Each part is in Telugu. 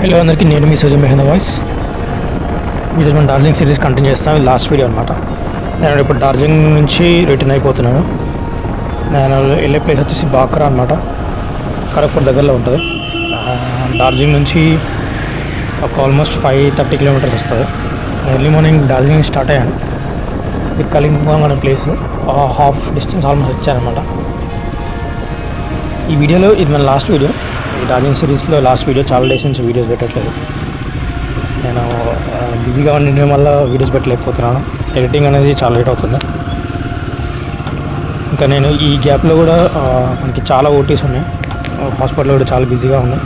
హలో అందరికీ, నేను మీ సజీ మెహందా వాయిస్. ఈరోజు మనం డార్జిలింగ్ సిరీస్ కంటిన్యూ చేస్తాం. ఇది లాస్ట్ వీడియో అనమాట. నేను ఇప్పుడు డార్జిలింగ్ నుంచి రిటర్న్ అయిపోతున్నాను. నేను వెళ్ళే ప్లేస్ వచ్చేసి బాక్రా అనమాట. ఖరగ్పూర్ దగ్గరలో ఉంటుంది. డార్జిలింగ్ నుంచి ఒక ఆల్మోస్ట్ 530 కిలోమీటర్స్ వస్తుంది. ఎర్లీ మార్నింగ్ డార్జిలింగ్ స్టార్ట్ అయ్యాను. ఇది కలింపాంగ్ అనే ప్లేస్. హాఫ్ డిస్టెన్స్ ఆల్మోస్ట్ వచ్చారనమాట. ఈ వీడియోలో ఇది మన లాస్ట్ వీడియో. ఈ డార్జిలింగ్ సిరీస్లో లాస్ట్ వీడియో. చాలా డేస్ నుంచి వీడియోస్ పెట్టట్లేదు. నేను బిజీగా ఉండడం వల్ల వీడియోస్ పెట్టలేకపోతున్నాను. ఎడిటింగ్ అనేది చాలా లేట్ అవుతుంది. ఇంకా నేను ఈ గ్యాప్లో కూడా మనకి చాలా ఓటీస్ ఉన్నాయి. హాస్పిటల్లో కూడా చాలా బిజీగా ఉన్నాయి.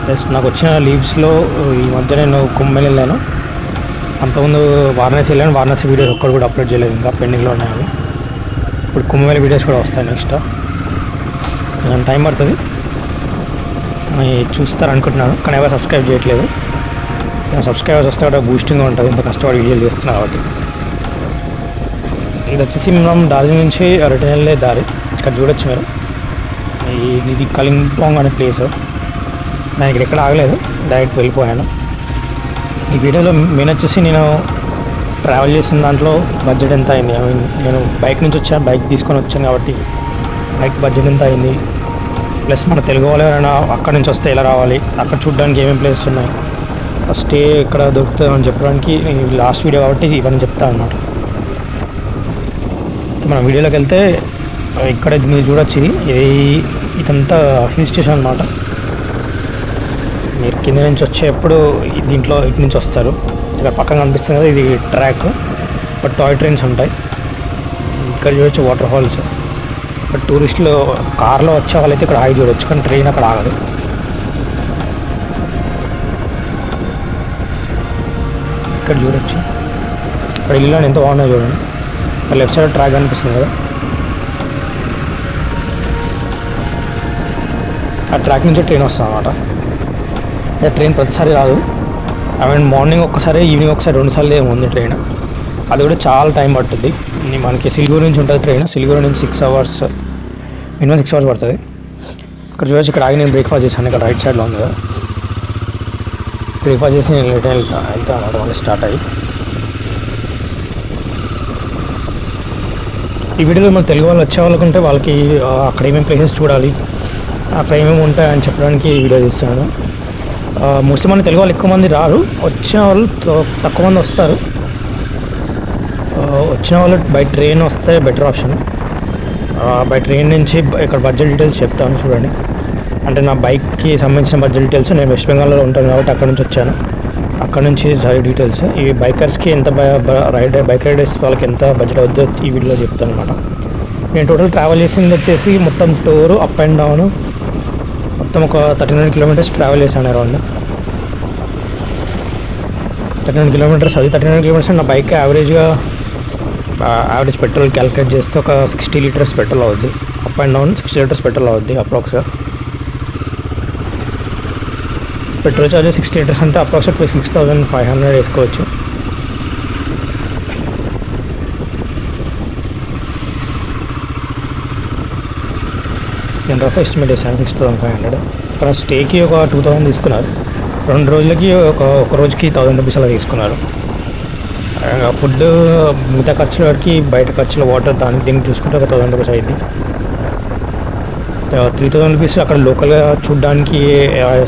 ప్లస్ నాకు వచ్చిన లీవ్స్లో ఈ మధ్య నేను కుంభమేళ వెళ్ళాను. అంతకుముందు వారణాసి వెళ్ళాను. వారణాసి వీడియోస్ ఒక్కడు కూడా అప్లోడ్ చేయలేదు, ఇంకా పెండింగ్లో ఉన్నాయి అవి. ఇప్పుడు కుంభమేళ వీడియోస్ కూడా వస్తాయి నెక్స్ట్. కొంచెం టైం పడుతుంది కానీ చూస్తారనుకుంటున్నాను. కానీ ఎవరు సబ్స్క్రైబ్ చేయట్లేదు. సబ్స్క్రైబర్స్ వస్తే కూడా బూస్టింగ్గా ఉంటుంది, ఇంత కష్టపడి వీడియోలు చేస్తున్నాను కాబట్టి. ఇది వచ్చేసి మనం డార్జిలింగ్ నుంచి రిటర్న్ వెళ్ళే దారి. ఇక్కడ చూడొచ్చు మీరు. ఇది కలింపాంగ్ అనే ప్లేస్. నేను ఇక్కడ ఎక్కడ ఆగలేదు, డైరెక్ట్ వెళ్ళిపోయాను. ఈ వీడియోలో మెయిన్ వచ్చేసి నేను ట్రావెల్ చేసిన దాంట్లో బడ్జెట్ ఎంత అయింది. నేను బైక్ నుంచి వచ్చాను, బైక్ తీసుకొని వచ్చాను కాబట్టి బైక్ బడ్జెట్ ఎంత అయింది. ప్లస్ మన తెలుగు వాళ్ళు ఎవరైనా అక్కడి నుంచి వస్తే ఎలా రావాలి, అక్కడ చూడడానికి ఏమేమి ప్లేసెస్ ఉన్నాయి, స్టే ఇక్కడ దొరుకుతుంది అని చెప్పడానికి లాస్ట్ వీడియో కాబట్టి ఇవన్నీ చెప్తాను అనమాట. మన వీడియోలోకి వెళ్తే ఇక్కడ మీరు చూడొచ్చు. ఇదంతా హిల్ స్టేషన్ అనమాట. మీరు కింద నుంచి వచ్చేప్పుడు దీంట్లో ఇటు నుంచి వస్తారు. ఇక్కడ పక్కన కనిపిస్తుంది కదా, ఇది ట్రాక్. బట్ టాయ్ ట్రైన్స్ ఉంటాయి. ఇక్కడ చూడొచ్చు వాటర్ ఫాల్స్. ఇక్కడ టూరిస్టులు కార్లో వచ్చే వాళ్ళైతే ఇక్కడ ఆగి చూడొచ్చు, కానీ ట్రైన్ అక్కడ ఆగదు. ఇక్కడ చూడొచ్చు, ఇక్కడ ఇల్లు ఎంత బాగున్నాయి చూడండి. ఇక్కడ లెఫ్ట్ సైడ్ ట్రాక్ కనిపిస్తుంది కదా, ఆ ట్రాక్ నుంచి ట్రైన్ వస్తుంది అనమాట. ట్రైన్ ప్రతిసారి రాదు. మార్నింగ్ ఒక్కసారి, ఈవినింగ్ ఒకసారి, 2 సార్లు ఏముంది ట్రైన్. అది కూడా చాలా టైం పడుతుంది. మనకి సిలిగురి నుంచి ఉంటుంది ట్రైన్. సిలిగురి నుంచి 6 అవర్స్, మినిమం 6 అవర్స్ పడుతుంది. ఇక్కడ చూడొచ్చు, ఇక్కడ ఆగి నేను బ్రేక్ఫాస్ట్ చేశాను. ఇక్కడ రైట్ సైడ్లో ఉంది కదా, బ్రేక్ఫాస్ట్ చేసి నేను రిటర్న్ వెళ్తాను అన్నమాట. మళ్ళీ స్టార్ట్ అయ్యి ఈ వీడియోలో మన తెలుగు వాళ్ళు వచ్చే వాళ్ళకుంటే వాళ్ళకి అక్కడ ఏమేమి ప్లేసెస్ చూడాలి, అక్కడ ఏమేమి ఉంటాయని చెప్పడానికి ఈ వీడియో చేస్తాను. మోస్ట్లీ మన తెలుగు వాళ్ళు ఎక్కువ మంది రారు. వచ్చిన వాళ్ళు తక్కువ మంది వస్తారు. వచ్చిన వాళ్ళు బై ట్రైన్ వస్తే బెటర్ ఆప్షన్. బై ట్రైన్ నుంచి ఇక్కడ బడ్జెట్ డీటెయిల్స్ చెప్తాను చూడండి. అంటే నా బైక్కి సంబంధించిన బడ్జెట్ డీటెయిల్స్. నేను వెస్ట్ బెంగాల్లో ఉంటాను కాబట్టి అక్కడ నుంచి వచ్చాను. అక్కడ నుంచి సరి డీటెయిల్స్. ఈ బైకర్స్కి ఎంత బైక్ రైడర్స్ వాళ్ళకి ఎంత బడ్జెట్ అవుతుందో ఈ వీడియోలో చెప్తాను అనమాట. నేను టోటల్ ట్రావెల్ చేసింది వచ్చేసి మొత్తం టూరు అప్ అండ్ డౌన్ మొత్తం ఒక 39 కిలోమీటర్స్ ట్రావెల్ చేశాను. Around 39 kilometres. అది 39 కిలోమీటర్స్ నా బైక్ యావరేజ్ పెట్రోల్ క్యాలిక్యులేట్ చేస్తే ఒక 60 లీటర్స్ పెట్రోల్ అవుద్ది. Up and down 60 litres petrol అవుద్ది అప్రాక్స్గా. పెట్రోల్ చార్జెస్ 60 లీటర్స్ అంటే అప్రాక్సిమేట్ 6,500 వేసుకోవచ్చు. నేను రఫ్ ఎస్టిమేట్ వేసాను 6,500. అక్కడ స్టేకి ఒక 2,000 తీసుకున్నారు. 2 రోజులకి ఒక రోజుకి 1,000 రూపీస్ అలా తీసుకున్నారు. ఫుడ్ మిగతా ఖర్చుల వరకు, బయట ఖర్చులు, వాటర్, దీనికి చూసుకుంటే ఒక 1,000 రూపీస్ అయింది. 3,000 రూపీస్ అక్కడ లోకల్గా చూడడానికి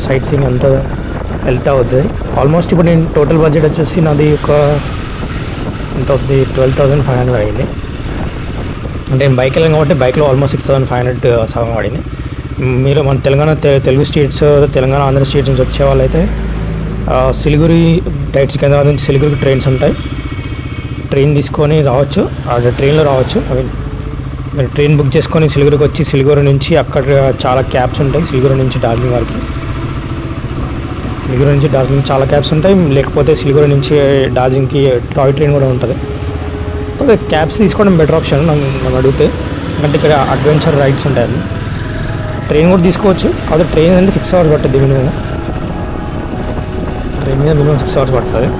సైట్ సీయింగ్ అంతా వెళ్తూ అవుతుంది. ఆల్మోస్ట్ ఇప్పుడు నేను టోటల్ బడ్జెట్ వచ్చేసి నాది ఒక ఎంత అవుతుంది, 12,500 అయింది. అంటే నేను బైక్ వెళ్ళాను కాబట్టి బైక్లో ఆల్మోస్ట్ 6,500 సగం పడింది. మీరు మన తెలుగు స్టేట్స్, తెలంగాణ, ఆంధ్ర స్టేట్స్ నుంచి వచ్చే వాళ్ళైతే సిలిగురి డైరెక్ట్ సికింద్రాబాద్ నుంచి సిలిగురికి ట్రైన్స్ ఉంటాయి. ట్రైన్ తీసుకొని రావచ్చు, ట్రైన్లో రావచ్చు. మీరు ట్రైన్ బుక్ చేసుకొని సిలిగురికి వచ్చి సిలిగురి నుంచి అక్కడ చాలా క్యాబ్స్ ఉంటాయి. సిలిగురి నుంచి డార్జిలింగ్ వరకు, సిలిగురి నుంచి డార్జిలింగ్ చాలా క్యాబ్స్ ఉంటాయి. లేకపోతే సిలిగురి నుంచి డార్జిలింగ్కి టాయ్ ట్రైన్ కూడా ఉంటుంది. క్యాబ్స్ తీసుకోవడం బెటర్ ఆప్షన్ నన్ను అడిగితే. ఎందుకంటే ఇక్కడ అడ్వెంచర్ రైడ్స్ ఉంటాయి. అది ట్రైన్ కూడా తీసుకోవచ్చు. కాదు, ట్రైన్ అంటే 6 అవర్స్ పడుతుంది మినిమం. ట్రైన్ మీద మినిమం 6 అవర్స్ పడుతుంది.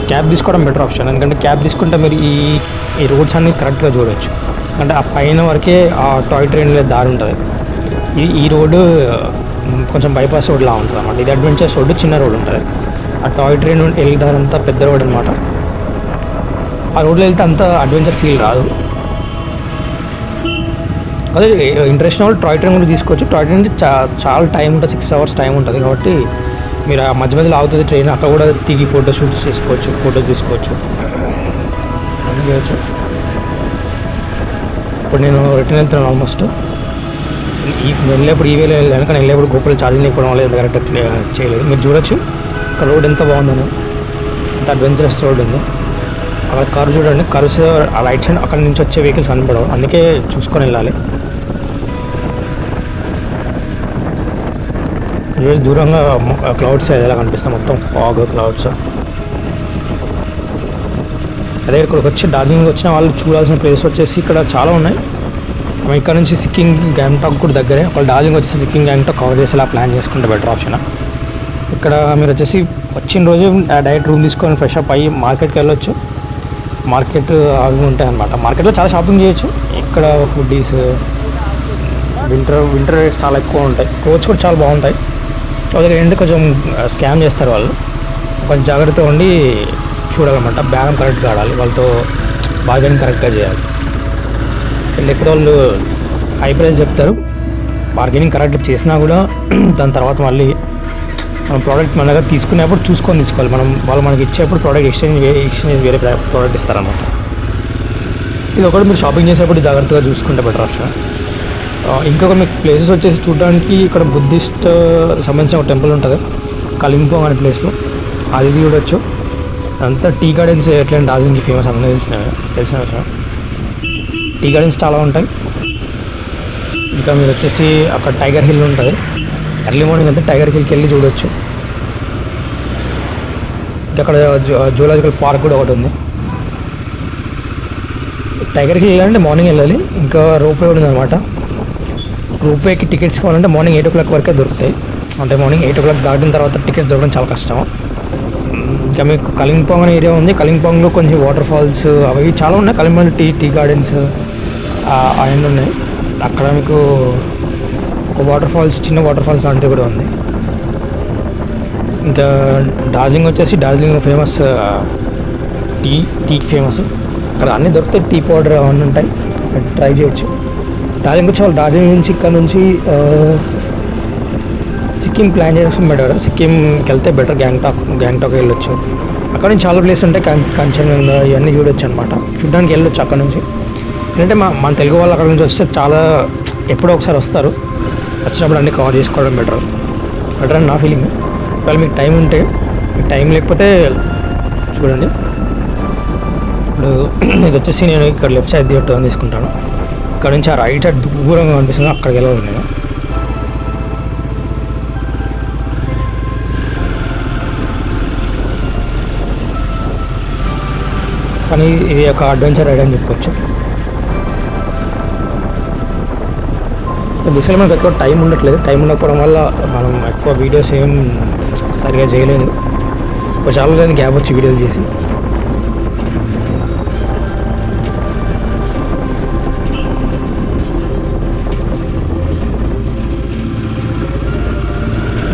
క్యాబ్ తీసుకోవడం బెటర్ ఆప్షన్. ఎందుకంటే క్యాబ్ తీసుకుంటే మీరు ఈ రోడ్స్ అన్నీ కరెక్ట్గా చూడవచ్చు. అంటే ఆ పైన వరకే ఆ టాయ్ ట్రైన్లో దారి ఉంటుంది. ఈ రోడ్డు కొంచెం బైపాస్ రోడ్లా ఉంటుంది అన్నమాట. ఇది అడ్వెంచర్స్ రోడ్డు, చిన్న రోడ్ ఉంటుంది. ఆ టాయ్ ట్రైన్ వెళ్తారంతా పెద్ద రోడ్ అనమాట. ఆ రోడ్లో వెళ్తే అంత అడ్వెంచర్ ఫీల్ రాదు. అదే ఇంట్రెస్ట్ వాళ్ళు టాయ్ ట్రైన్ కూడా తీసుకోవచ్చు. టాయ్ ట్రైన్ చాలా టైం ఉంటుంది, 6 hours టైం ఉంటుంది. కాబట్టి మీరు ఆ మధ్య మధ్యలో ఆగుతుంది ట్రైన్, అక్కడ కూడా దిగి ఫోటో షూట్స్ చేసుకోవచ్చు, ఫోటోస్ తీసుకోవచ్చు, అన్నీ చేయవచ్చు. ఇప్పుడు నేను రిటర్న్ వెళ్తున్నాను. ఆల్మోస్ట్ వెళ్ళేప్పుడు ఈవేలో వెళ్ళాను, కానీ వెళ్ళేప్పుడు గోపురం ఛార్జింగ్ లేకపోవడం వల్ల ఎంత కరెక్ట్ చేయలేదు. మీరు చూడొచ్చు అక్కడ రోడ్ ఎంత బాగుందని, ఎంత అడ్వెంచరస్ రోడ్ ఉంది. అక్కడ కర్వ్ చూడండి, కర్వ్స్ ఆ రైట్ సైడ్ అక్కడ నుంచి వచ్చే వెహికల్స్ కనపడవు, అందుకే చూసుకొని వెళ్ళాలి. చూసి దూరంగా క్లౌడ్స్ ఎలా కనిపిస్తాయి, మొత్తం ఫాగ్ క్లౌడ్స్. అదే ఇక్కడికి వచ్చి డార్జిలింగ్ వచ్చిన వాళ్ళు చూడాల్సిన ప్లేస్ వచ్చేసి ఇక్కడ చాలా ఉన్నాయి. ఇక్కడ నుంచి సిక్కిం గ్యాంగ్టాక్ కూడా దగ్గరే. ఒకవేళ డార్జిలింగ్ వచ్చేసి సిక్కిం గ్యాంగ్టాక్ కవర్ చేసేలా ప్లాన్ చేసుకుంటే బెటర్ ఆప్షన్. ఇక్కడ మీరు వచ్చేసి వచ్చిన రోజు డైరెక్ట్ రూమ్ తీసుకొని ఫ్రెష్ అప్ అయ్యి మార్కెట్కి వెళ్ళొచ్చు. మార్కెట్ అవి ఉంటాయి అన్నమాట. మార్కెట్లో చాలా షాపింగ్ చేయొచ్చు. ఇక్కడ ఫుడ్డీస్, వింటర్ రేట్స్ చాలా ఎక్కువ ఉంటాయి. క్లోత్స్ కూడా చాలా బాగుంటాయి. అలాగే ఏంటంటే కొంచెం స్కామ్ చేస్తారు వాళ్ళు, కొంచెం జాగ్రత్తగా ఉండి చూడాలన్నమాట. బ్యాగ్ కరెక్ట్గా ఆడాలి, వాళ్ళతో బార్గెనింగ్ కరెక్ట్గా చేయాలి. లేకపోతే వాళ్ళు హై ప్రైస్ చెప్తారు, బార్గెనింగ్ కరెక్ట్ చేసినా కూడా దాని తర్వాత మళ్ళీ మనం ప్రోడక్ట్ మన దగ్గర తీసుకునేప్పుడు చూసుకొని తీసుకోవాలి. వాళ్ళు మనకి ఇచ్చేప్పుడు ప్రోడక్ట్ ఎక్స్చేంజ్ వేరే ప్రోడక్ట్ ఇస్తారన్నమాట. ఇది ఒకటి మీరు షాపింగ్ చేసేప్పుడు జాగ్రత్తగా చూసుకుంటే బెటర్ ఆప్షన్. ఇంకొక మీకు ప్లేసెస్ వచ్చేసి చూడడానికి ఇక్కడ బుద్ధిస్ట్ సంబంధించిన ఒక టెంపుల్ ఉంటుంది కలింపోంగ్ అనే ప్లేస్లో, అది చూడొచ్చు. అంతా టీ గార్డెన్స్ ఎట్లా డార్జిలింగ్కి ఫేమస్, అందరూ తెలిసిన విషయం. టీ గార్డెన్స్ చాలా ఉంటాయి. ఇంకా మీరు వచ్చేసి అక్కడ టైగర్ హిల్ ఉంటుంది. ఎర్లీ మార్నింగ్ వెళ్తే టైగర్ హిల్కి వెళ్ళి చూడొచ్చు. ఇంకా అక్కడ జూలాజికల్ పార్క్ కూడా ఒకటి ఉంది. టైగర్ హిల్ వెళ్ళాలంటే మార్నింగ్ వెళ్ళాలి. ఇంకా రోప్వే ఉంది అనమాట. రోప్వేకి టికెట్స్ కావాలంటే మార్నింగ్ 8 o'clock వరకే దొరుకుతాయి. అంటే మార్నింగ్ 8 o'clock దాటిన తర్వాత టికెట్స్ దొరకడం చాలా కష్టం. ఇంకా మీకు కలింపోంగ్ అనే ఏరియా ఉంది. కలింపోంగ్లో కొంచెం వాటర్ ఫాల్స్ అవి చాలా ఉన్నాయి. కలింపోంగ్లో టీ గార్డెన్స్ అవన్నీ ఉన్నాయి. అక్కడ మీకు ఒక వాటర్ ఫాల్స్, చిన్న వాటర్ ఫాల్స్ లాంటివి కూడా ఉంది. ఇంకా డార్జిలింగ్ వచ్చేసి డార్జిలింగ్ ఫేమస్ టీకి ఫేమస్. అక్కడ అన్నీ దొరుకుతాయి, టీ పౌడర్ అవన్నీ ఉంటాయి, ట్రై చేయొచ్చు. డార్జిలింగ్ వచ్చి వాళ్ళు డార్జిలింగ్ నుంచి ఇక్కడ నుంచి సిక్కిం ప్లాన్ చేసి బెటర్. సిక్కింకి వెళ్తే బెటర్. గ్యాంగ్టాక్ వెళ్ళొచ్చు. అక్కడ నుంచి చాలా ప్లేస్ ఉంటాయి, కంచన్జంగా ఇవన్నీ చూడొచ్చు అనమాట. చూడడానికి వెళ్ళొచ్చు అక్కడ నుంచి. ఏంటంటే మన తెలుగు వాళ్ళు అక్కడ నుంచి వస్తే చాలా ఎప్పుడో ఒకసారి వస్తారు, వచ్చినప్పుడు అన్నీ కవర్ చేసుకోవడం బెటర్ అని నా ఫీలింగ్. ఒకవేళ మీకు టైం ఉంటే, మీకు టైం లేకపోతే చూడండి. ఇప్పుడు ఇది వచ్చేసి నేను ఇక్కడ లెఫ్ట్ సైడ్ టర్న్ తీసుకుంటాను. ఇక్కడ నుంచి ఆ రైట్ సైడ్ దూరంగా కనిపిస్తుంది, అక్కడికి వెళ్ళాలి నేను. కానీ ఇది ఒక అడ్వెంచర్ రైడ్ అని చెప్పొచ్చు. బేసిక్గా మనకు ఎక్కువ టైం ఉండట్లేదు. టైం ఉండకపోవడం వల్ల మనం ఎక్కువ వీడియోస్ ఏం సరిగా చేయలేదు. చాలా రోజులు గ్యాప్ వచ్చి వీడియోలు చేసి.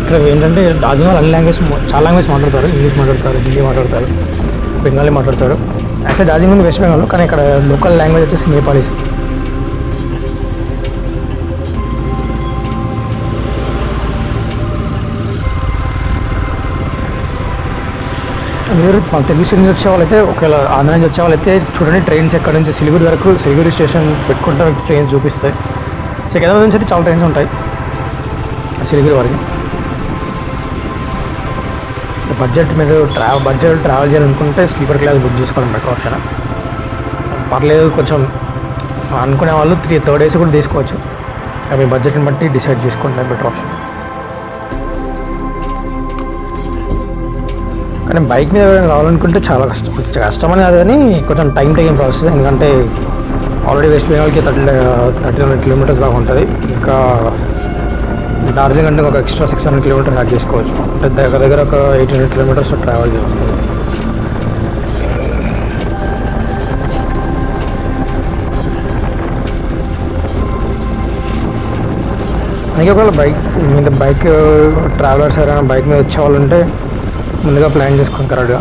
ఇక్కడ ఏంటంటే డార్జిలింగ్ అన్ని చాలా లాంగ్వేజ్ మాట్లాడతారు. ఇంగ్లీష్ మాట్లాడతారు, హిందీ మాట్లాడతారు, బెంగాలీ మాట్లాడతారు. యాక్చువల్లీ డార్జిలింగ్ ఉంది వెస్ట్ బెంగాల్, కానీ ఇక్కడ లోకల్ లాంగ్వేజ్ వచ్చేసి నేపాలీస్. మీరు తెలుగు స్టేట్ నుంచి వచ్చే వాళ్ళైతే, ఒకవేళ ఆంధ్ర నుంచి వచ్చే వాళ్ళైతే చూడండి, ట్రైన్స్ ఎక్కడ నుంచి సిలిగురి వరకు, సిలిగురి స్టేషన్ పెట్టుకుంటే మీకు ట్రైన్స్ చూపిస్తాయి. సికింద్రాబాద్ నుంచి అయితే చాలా ట్రైన్స్ ఉంటాయి సిలిగురి వరకు. మీరు బడ్జెట్ ట్రావెల్ చేయాలనుకుంటే స్లీపర్ క్లాస్ బుక్ చేసుకోవడం బెటర్ ఆప్షన్. పర్లేదు, కొంచెం అనుకునే వాళ్ళు 3rd AC కూడా తీసుకోవచ్చు. మీ బడ్జెట్ని బట్టి డిసైడ్ చేసుకుంటే బెటర్ ఆప్షన్. కానీ బైక్ మీద రావాలనుకుంటే చాలా కష్టం అని కాదు, కానీ కొంచెం టైం టేకింగ్ ప్రాసెస్. ఎందుకంటే ఆల్రెడీ వెస్ట్ బెంగాల్కి 1300 kilometers దాకా ఉంటుంది. ఇంకా డార్జిలింగ్ అంటే ఒక ఎక్స్ట్రా 600 kilometers యాడ్ చేసుకోవచ్చు. అంటే దగ్గర ఒక 800 kilometers ట్రావెల్ చేసి వస్తుంది. అందుకే ఒకవేళ బైక్ మీద ట్రావెలర్స్ ఎవరైనా బైక్ మీద వచ్చే వాళ్ళు ఉంటే ముందుగా ప్లాన్ చేసుకోండి కరెక్ట్గా.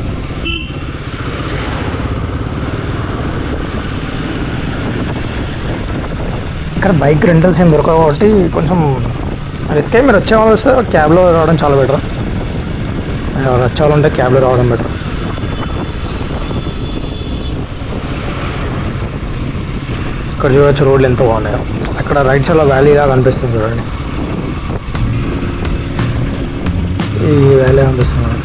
ఇక్కడ బైక్ రెంటల్స్ ఏం దొరకవు కాబట్టి కొంచెం రిస్క్ అయ్యి మీరు వచ్చేవాళ్ళు వస్తే క్యాబ్లో రావడం చాలా బెటర్. వచ్చేవాళ్ళు ఉంటే క్యాబ్లో రావడం బెటర్. ఇక్కడ చూడవచ్చు రోడ్లు ఎంత బాగున్నాయో. అక్కడ రైట్ సైడ్లో వ్యాలీ లాగా కనిపిస్తుంది చూడండి, ఈ వ్యాలీ కనిపిస్తుంది.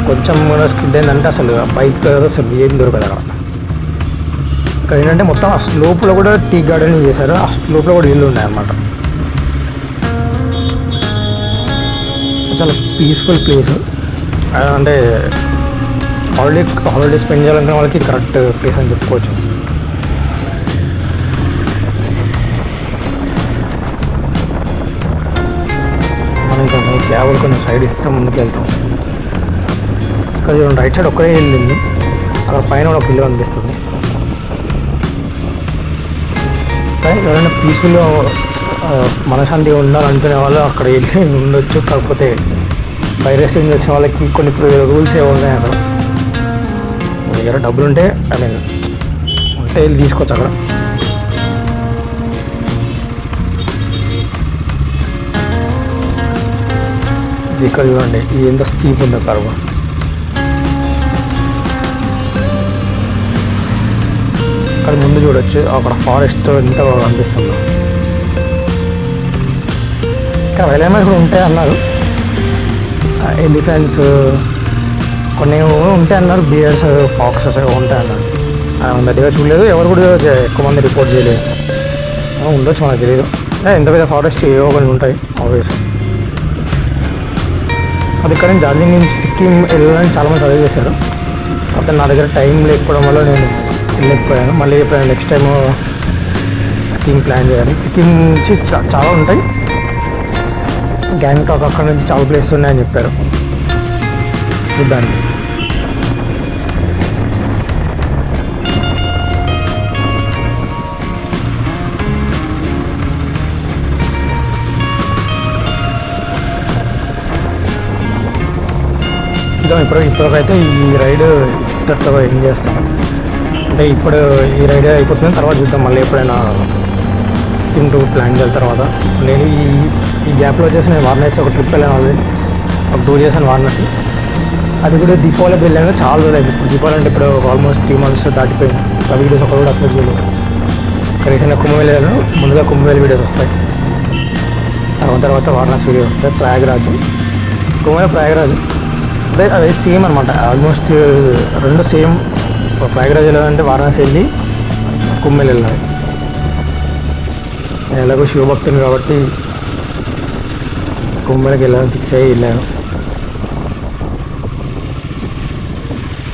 కొంచెం కూడా స్కిడ్ ఏంటంటే అసలు బైక్ అసలు ఏం దొరకదు అక్కడ. ఇక్కడ ఏంటంటే మొత్తం ఆ స్లోప్లో కూడా టీ గార్డెన్ చేశారు, ఆ స్లోప్లో కూడా ఇల్లు ఉన్నాయన్నమాట. చాలా పీస్ఫుల్ ప్లేస్. అంటే హాలిడే స్పెండ్ చేయాలనుకునే వాళ్ళకి ఇది కరెక్ట్ ప్లేస్ అని చెప్పుకోవచ్చు. మనం కొంచెం క్యాబ్లు కొంచెం సైడ్ ఇస్తే ముందుకు వెళ్తాం. ఇక్కడ చూడండి రైట్ సైడ్ ఒక్కడే వెళ్ళింది, అక్కడ పైన ఒక ఇల్లు కనిపిస్తుంది. కానీ ఎవరైనా పీస్ఫుల్గా మనశాంతిగా ఉండాలనుకునే వాళ్ళు అక్కడ వెళ్ళి ఉండొచ్చు. కాకపోతే బైక్ రేసింగ్ వచ్చిన వాళ్ళకి కొన్ని రూల్స్ ఏమి ఉన్నాయి అక్కడ. మీ దగ్గర డబ్బులు ఉంటే ఉంటే వెళ్ళి తీసుకోవచ్చు అక్కడ. ఇక్కడ చూడండి ఇది ఎంత స్టీప్ ఉందో కర్వ. అక్కడ ముందు చూడొచ్చు అక్కడ ఫారెస్ట్ ఎంత కనిపిస్తుందో. ఇక్కడ ఎలిమెంట్స్ కూడా ఉంటాయి అన్నారు, ఎలిఫెంట్స్ కొన్ని ఉంటాయి అన్నారు, బియర్స్ ఫాక్సెస్ ఉంటాయి అన్నారు. పెద్దగా చూడలేదు, ఎవరు కూడా ఎక్కువ మంది రిపోర్ట్ చేయలేదు. ఉండొచ్చు మనకు తెలియదు. ఎంత పెద్ద ఫారెస్ట్ ఏవో కొన్ని ఉంటాయి ఆబ్వియస్గా. అది ఇక్కడ నుంచి డార్జిలింగ్ నుంచి సిక్కిం వెళ్ళాలని చాలామంది సజెస్ట్ చేశారు. కాకపోతే నా దగ్గర టైం లేకపోవడం వల్ల నేను వెళ్ళలేకపోయాను. మళ్ళీ ఎప్పుడైనా నెక్స్ట్ టైం సిక్కిం ప్లాన్ చేయాలి. సిక్కిం నుంచి చాలా ఉంటాయి, గ్యాంగ్టాక్ అక్కడ నుంచి చాలా ప్లేసెస్ ఉన్నాయని చెప్పారు చూడ్డానికి. ఇప్పటికైతే ఈ రైడ్ ఇంతతో ఎండ్ చేస్తాను. అంటే ఇప్పుడు ఈ రైడ్ అయిపోతుంది, తర్వాత చూద్దాం మళ్ళీ ఎప్పుడైనా సిక్కిం టూర్ ప్లాన్ చేయాలి. తర్వాత నేను ఈ గ్యాప్లో వచ్చేసి నేను వారణాసి ఒక ట్రిప్ వెళ్ళాను, ఆల్రెడీ ఒక 2 చేశాను వారణాసి. అది కూడా దీపావళికి వెళ్ళాను, చాలా రోజులు అయింది. ఇప్పుడు దీపావళి అంటే ఇప్పుడు ఆల్మోస్ట్ 3 months దాటిపోయింది. ఆ వీడియోస్ ఒక కూడా అప్లోడ్ చేయలేదు. రీసెంట్గా కుంభమేళ వెళ్ళాను, ముందుగా కుంభమేళ వీడియోస్ వస్తాయి, తర్వాత వారణాసి వీడియోస్ వస్తాయి. ప్రయాగరాజ్ అదే సేమ్ అనమాట, ఆల్మోస్ట్ 2 సేమ్. ప్రయాగరాజ్ వెళ్ళాలంటే వారణాసి వెళ్ళి కుంభమేళ వెళ్ళాలి. నేను ఎలాగో శివభక్తుని కాబట్టి కుంభమేళకి వెళ్ళాలని ఫిక్స్ అయ్యి వెళ్ళాను.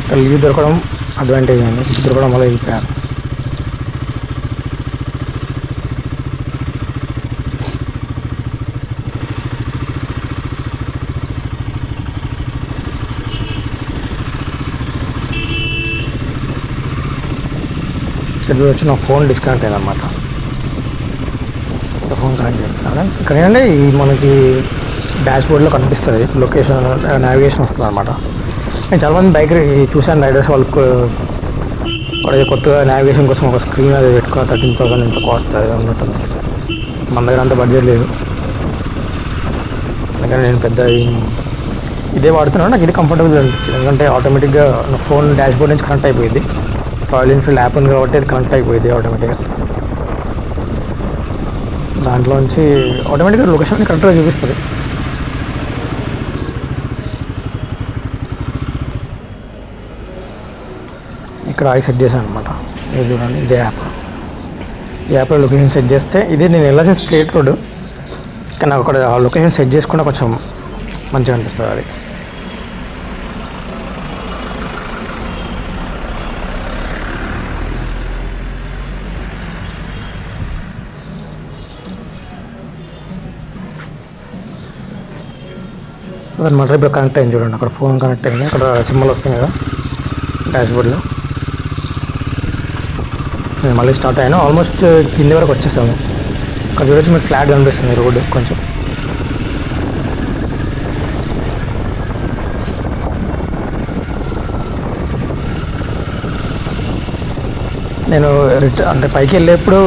ఇక్కడ లీవ్ దొరకడం అడ్వాంటేజ్ అండి, లీవ్ దొరకడం వల్ల వెళ్ళిపోయాను. ఇక్కడ వచ్చి నా ఫోన్ డిస్కనెక్ట్ అయిందనమాట. ఫోన్ కనెక్ట్ చేస్తాను. ఇక్కడ ఏంటంటే ఈ మనకి డాష్ బోర్డ్లో కనిపిస్తుంది లొకేషన్, నావిగేషన్ వస్తుంది అనమాట. నేను చాలామంది బైక్ చూశాను రైడర్స్ వాళ్ళకి కొత్తగా నావిగేషన్ కోసం ఒక స్క్రీన్ అది పెట్టుకున్న 13,000 ఎంత కాస్ట్ అది ఉన్నట్టుంది. మన దగ్గర అంత బడ్జెట్ లేదు, అందుకని నేను పెద్ద ఇదే వాడుతున్నాను. నాకు ఇది కంఫర్టబుల్ అనిపించింది, ఎందుకంటే ఆటోమేటిక్గా ఫోన్ డాష్ బోర్డ్ నుంచి కనెక్ట్ అయిపోయింది. రాయల్ ఎన్ఫీల్డ్ యాప్ ఉంది కాబట్టి అది కనెక్ట్ అయిపోయింది ఆటోమేటిక్గా. దాంట్లోంచి ఆటోమేటిక్గా లొకేషన్ కరెక్ట్గా చూపిస్తుంది. ఇక్కడ ఆగి సెట్ చేశాను అనమాట. ఇది చూడండి, ఇదే యాప్. ఈ యాప్లో లొకేషన్ సెట్ చేస్తే ఇది నేను వెళ్ళాల్సిన స్ట్రేట్ రోడ్, కానీ నాకు అక్కడ లొకేషన్ సెట్ చేసుకుంటే కొంచెం మంచిగా అనిపిస్తుంది. అది అదనమాట. ఇప్పుడు కనెక్ట్ అయింది చూడండి, అక్కడ ఫోన్ కనెక్ట్ అయింది, అక్కడ సింబల్ వస్తుంది కదా డాష్ బోర్డ్లో. నేను మళ్ళీ స్టార్ట్ అయ్యాను, ఆల్మోస్ట్ కింది వరకు వచ్చేసాము. ఇక్కడ చూడొచ్చు మీరు ఫ్లాట్ కనిపిస్తుంది రోడ్డు కొంచెం. నేను అంటే పైకి వెళ్ళేప్పుడు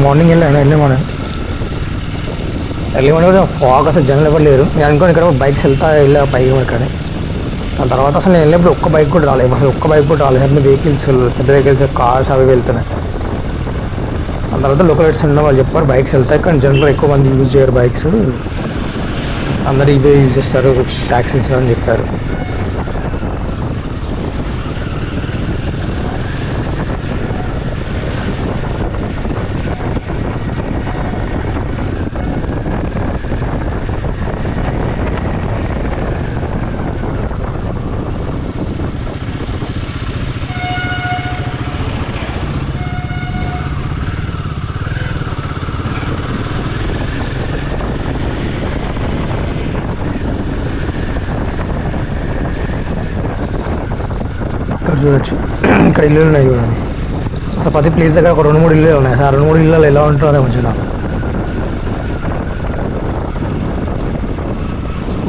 మార్నింగ్ వెళ్ళాను, ఎర్లీ మార్నింగ్ కూడా ఫాగ్ అసలు జనం ఎవరు లేరు. నేను అనుకోని ఇక్కడ బైక్స్ వెళ్ళా పైకి ఇక్కడ. దాని తర్వాత అసలు నేను వెళ్ళినప్పుడు ఒక్క బైక్ కూడా రాలేదు, అసలు ఒక్క బైక్ కూడా రాలేదు. అన్ని వెహికల్స్, పెద్ద వెహికల్స్, కార్స్ అవి వెళ్తున్నాయి. దాని తర్వాత లోకలైట్స్ ఉన్న వాళ్ళు చెప్పారు బైక్స్ వెళ్తాయి, కానీ జనరల్ ఎక్కువ మంది యూజ్ చేయరు బైక్స్, అందరూ ఇవే యూజ్ చేస్తారు ట్యాక్సీస్ అని చెప్పారు. ఇక్కడ చూడొచ్చు ఇక్కడ ఇల్లులు ఉన్నాయి చూడండి. అసలు ప్రతి ప్లేస్ దగ్గర ఒక 2-3 ఇల్లు ఉన్నాయి. సార్ 2-3 ఇళ్ళు ఎలా ఉంటారో మంచిగా.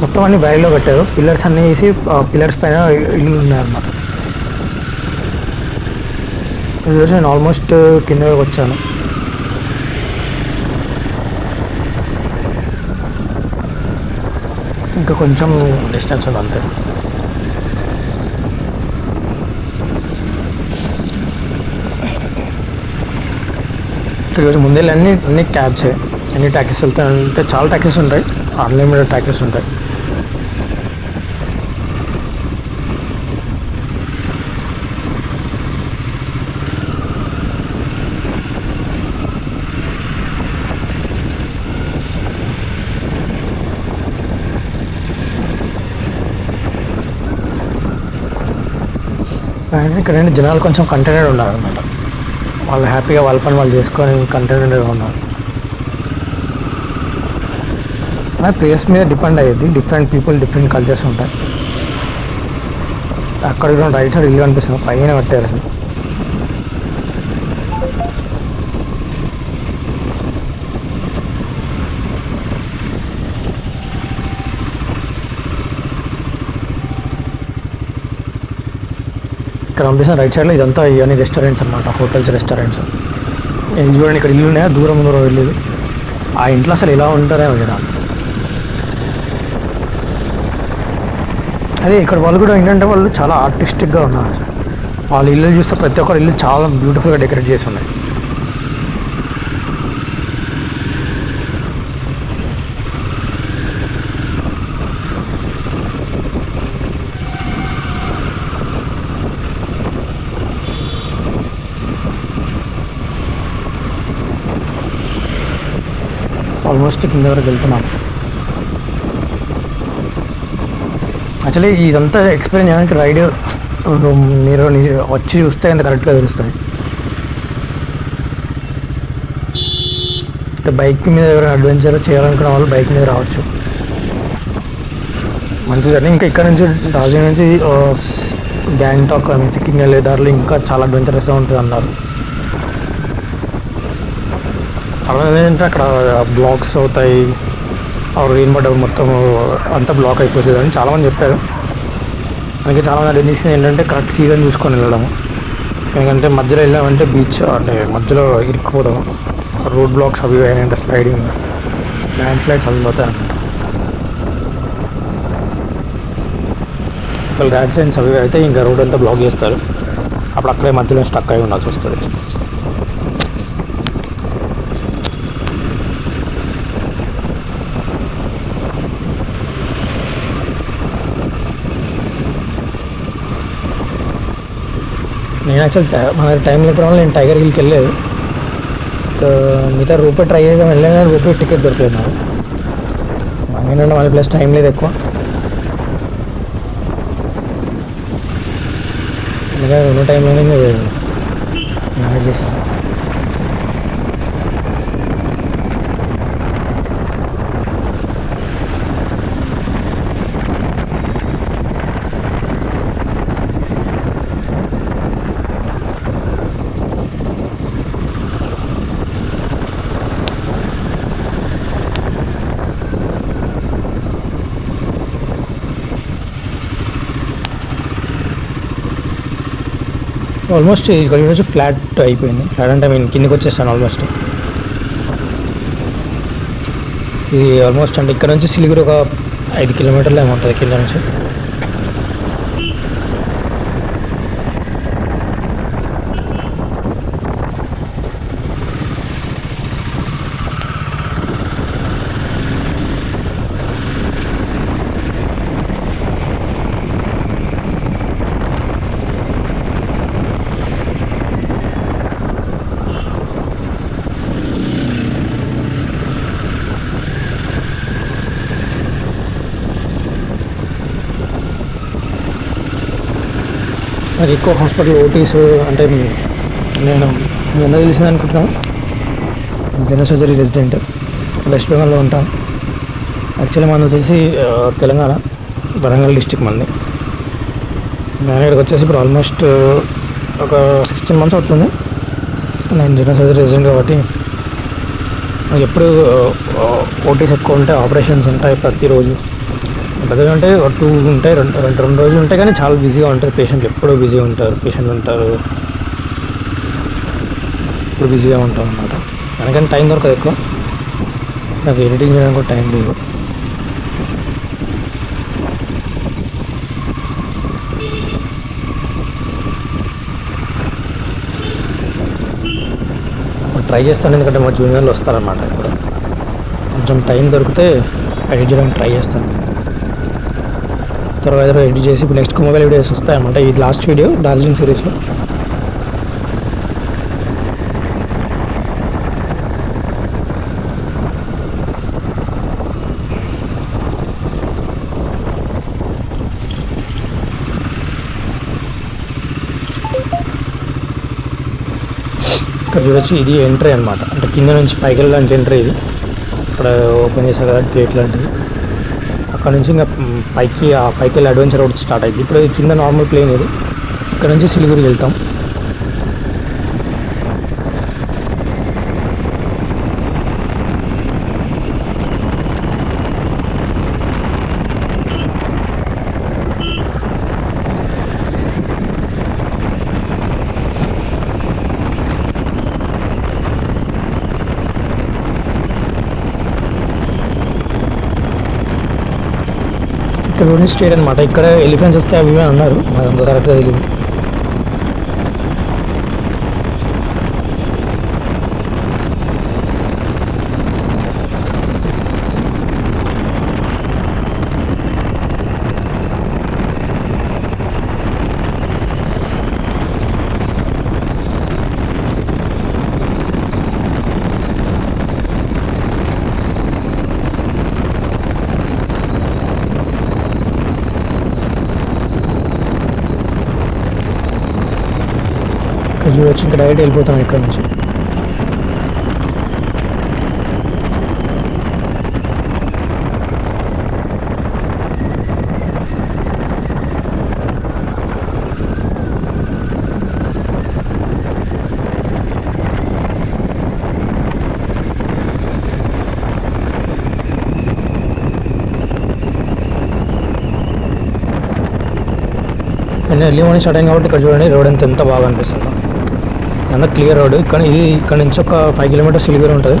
మొత్తం అన్ని బయలులో కట్టారు, పిల్లర్స్ అన్నీ వేసి పిల్లర్స్ పైన ఇల్లు ఉన్నాయన్నమాట. చూసి నేను ఆల్మోస్ట్ కిందకి వచ్చాను. ఇంకా కొంచెం డిస్టెన్స్ ఉంది అంతే. ఈరోజు ముందే అన్ని క్యాబ్సే, అన్ని ట్యాక్సీస్ వెళ్తాయి. అంటే చాలా ట్యాక్సీస్ ఉంటాయి, అన్లిమిటెడ్ ట్యాక్సీస్ ఉంటాయి. ఇక్కడ జనాలు కొంచెం కంటెంటెడ్ ఉన్నారన్నమాట. వాళ్ళు హ్యాపీగా వాళ్ళ పని వాళ్ళు చేసుకొని కంటెంటెడ్గా ఉన్నారు. అలా ప్లేస్ మీద డిపెండ్ అయ్యేది, డిఫరెంట్ పీపుల్, డిఫరెంట్ కల్చర్స్ ఉంటాయి. అక్కడ రైట్ సైడ్ ఇల్లు కనిపిస్తుంది, పైన కట్టారు అసలు. ఇక్కడ కనిపిస్తున్న రైట్ సైడ్లో ఇదంతా ఇవన్నీ రెస్టారెంట్స్ అనమాట, హోటల్స్, రెస్టారెంట్స్. చూడండి ఇక్కడ ఇల్లు ఉన్నాయా, దూరం వెళ్ళేది. ఆ ఇంట్లో అసలు ఎలా ఉంటారేమో కదా. అదే ఇక్కడ వాళ్ళు కూడా ఏంటంటే వాళ్ళు చాలా ఆర్టిస్టిక్గా ఉన్నారు. వాళ్ళ ఇల్లు చూస్తే ప్రతి ఒక్కరి ఇల్లు చాలా బ్యూటిఫుల్గా డెకరేట్ చేసి ఉన్నాయి. ఆల్మోస్ట్ కింద వరకు వెళ్తున్నాను. యాక్చువల్లీ ఇదంతా ఎక్స్పీరియన్స్ చేయడానికి రైడ్ మీరు వచ్చి చూస్తే ఎంత కరెక్ట్గా తెలుస్తుంది. అంటే బైక్ మీద ఎవరైనా అడ్వెంచర్ చేయాలనుకున్న వాళ్ళు బైక్ మీద రావచ్చు, మంచి జర్నీ. ఇంకా ఇక్కడ నుంచి డార్జిలింగ్ నుంచి గ్యాంగ్టాక్ సిక్కిం వెళ్ళే దారిలో ఇంకా చాలా అడ్వెంచరస్గా ఉంటుంది అన్నారు. చాలా ఏంటంటే అక్కడ బ్లాక్స్ అవుతాయి, రెయిన్ పడ్డ మొత్తం అంతా బ్లాక్ అయిపోతుంది అని చాలామంది చెప్పారు. అందుకే చాలామంది డెసిషన్ ఏంటంటే కరెక్ట్ సీజన్ చూసుకొని వెళ్ళడము. ఎందుకంటే మధ్యలో వెళ్ళామంటే బీచ్ అంటే మధ్యలో ఇరుక్కుపోతాము, రోడ్ బ్లాక్స్ అవి ఏంటంటే స్లైడింగ్, ల్యాండ్ స్లైడ్స్ అవి పోతాయి అన్నమాట. ఒకవేళ ల్యాండ్ స్లైడ్స్ అవి అయితే ఇంకా రోడ్ అంతా బ్లాక్ చేస్తారు, అప్పుడు అక్కడే మధ్యలో స్టక్ అయి ఉండాల్సి వస్తుంది. నేను యాక్చువల్ మన టైం లేకపోవడం వల్ల నేను టైగర్ హిల్కి వెళ్ళలేదు. మిగతా రూపే ట్రై చేద్దాం వెళ్ళాను, కానీ రూపే టికెట్ దొరకలేదు నాకు. ఏంటంటే మన ప్లస్ టైం లేదు ఎక్కువ, అందుకే ఉన్న టైంలోనే మేనేజ్ చేశాను. ఆల్మోస్ట్ ఇక్కడ చూడొచ్చు ఫ్లాట్ అయిపోయింది. ఫ్లాట్ అంటే నేను కిందికి వచ్చేసాను ఆల్మోస్ట్. ఇది ఆల్మోస్ట్ అంటే ఇక్కడ నుంచి సిలిగురి ఒక 5 కిలోమీటర్లు ఏమో ఉంటుంది కింద నుంచి. నాకు ఎక్కువ హాస్పిటల్ ఓటీస్ అంటే నేను మీ అందరూ తెలిసింది అనుకుంటున్నాను. జనరల్ సర్జరీ రెసిడెంట్ వెస్ట్ బెంగాల్లో ఉంటాను. యాక్చువల్లీ మనం వచ్చేసి తెలంగాణ వరంగల్ డిస్టిక్ మంది. నేను ఇక్కడికి వచ్చేసి ఇప్పుడు ఆల్మోస్ట్ ఒక 16 months అవుతుంది. నేను జనరల్ సర్జరీ రెసిడెంట్ కాబట్టి ఎప్పుడు ఓటీస్ ఎక్కువ ఉంటాయి, ఆపరేషన్స్ ఉంటాయి ప్రతిరోజు. పెద్దగా అంటే 2 ఉంటాయి, రెండు రోజులు ఉంటాయి. కానీ చాలా బిజీగా ఉంటుంది. పేషెంట్లు ఎప్పుడూ బిజీగా ఉంటారు, ఇప్పుడు బిజీగా ఉంటాం అన్నమాట. దానికని టైం దొరకదు ఎక్కువ. నాకు ఎడిటింగ్ చేయడానికి కూడా టైం లేదు. ట్రై చేస్తాను, ఎందుకంటే మా జూనియర్లు వస్తారన్నమాట. ఇప్పుడు కొంచెం టైం దొరికితే ఎడిట్ చేయడానికి ట్రై చేస్తాను. త్వరగా ఏదో ఎడిట్ చేసి ఇప్పుడు నెక్స్ట్ మొబైల్ వీడియోస్ వస్తాయన్నమాట. ఇది లాస్ట్ వీడియో డార్జిలింగ్ సిరీస్లో. ఇక్కడ చూడొచ్చు, ఇది ఎంట్రీ అనమాట. అంటే కింద నుంచి పైకి వెళ్ళడానికి ఎంట్రీ ఇది. ఇక్కడ ఓపెన్ చేసా కదా గేట్ లాంటిది. అక్కడ నుంచి ఇంకా పైకి వెళ్ళి అడ్వెంచర్ రోడ్ స్టార్ట్ అయింది. ఇప్పుడు కింద నార్మల్ ప్లేన్ ఇది. ఇక్కడ నుంచి సిలిగురికి వెళ్తాం. ఇక్కడ లోని స్టేట్ అనమాట. ఇక్కడ ఎలిఫెంట్స్ వస్తే అవి అన్నారు, నాకు అంత కరెక్ట్గా తెలియదు. ఇక్కడ చూడొచ్చు, ఇంకా డైరెక్ట్ వెళ్ళిపోతాం ఇక్కడ నుంచి. నేను ఎర్లీ మార్నింగ్ స్టార్ట్ అయింది కాబట్టి ఇక్కడ చూడండి రోడ్ ఎంత బాగా అనిపిస్తుందో. అంత క్లియర్ రోడ్. ఇక్కడ నుంచి ఒక 5 kilometers సిలిగురి ఉంటుంది.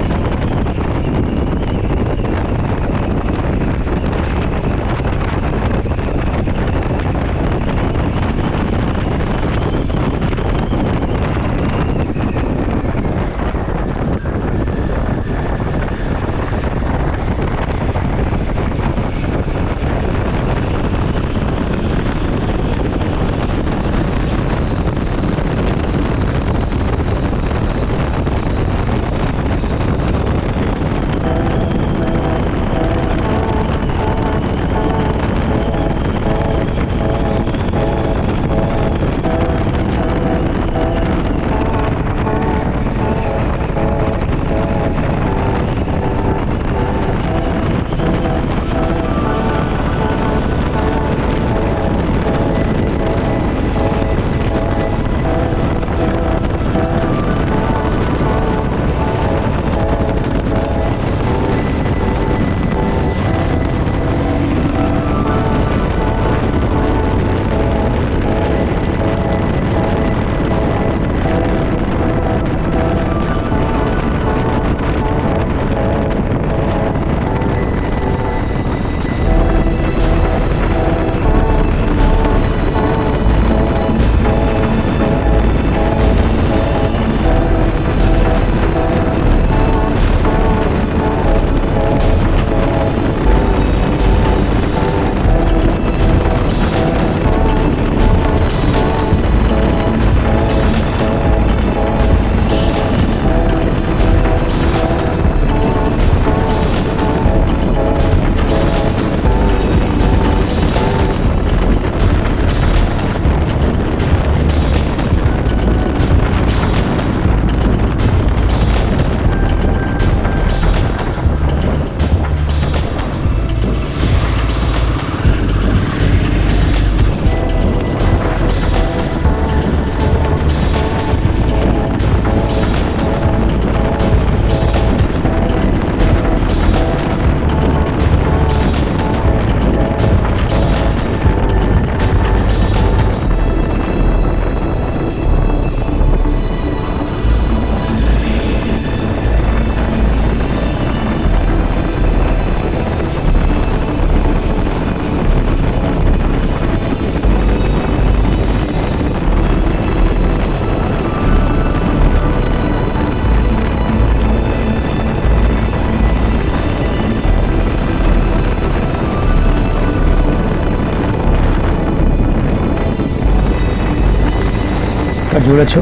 చూడొచ్చు